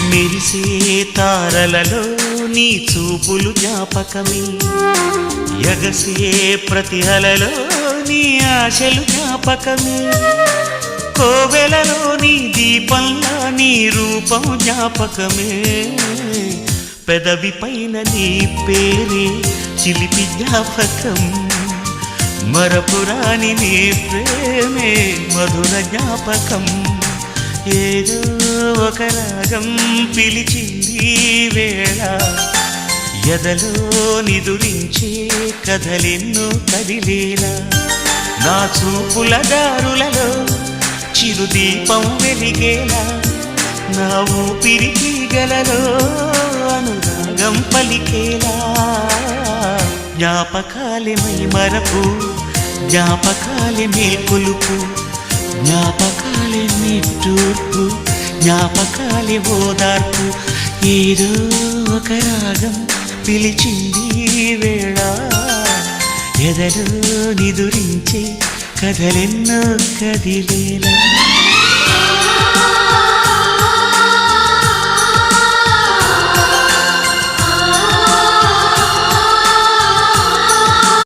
మెరిసే తారలలో నీ చూపులు జ్ఞాపకమే, ఎగసే ప్రతి అలలో నీ ఆశలు జ్ఞాపకమే, కోవెలలో నీ దీపంలా నీ రూపం జ్ఞాపకమే, పెదవి పైన నీ పేరే చిలిపి జ్ఞాపకం, మరపురాని నీ ప్రేమే మధుర జ్ఞాపకం. ఏదో ఒక రాగం పిలిచింది వేళ, ఎదలో నిదురించే కథలెన్నో కదిలేలా, నా చూపుల దారులలో చిరుదీపం వెలిగేలా, నా ఊపిరికి గలలో అనురాగం పలికేలా. జ్ఞాపకాలే మై మరపు, జ్ఞాపకాలే మేల్కొలుపు, జ్ఞాపకాలే నిట్టూర్పు, జ్ఞాపకాలే ఓదార్పు. ఏదో ఒక రాగం పిలిచింది వేళ, ఎదలో నిదురించే కథలెన్నో కదిలేలా.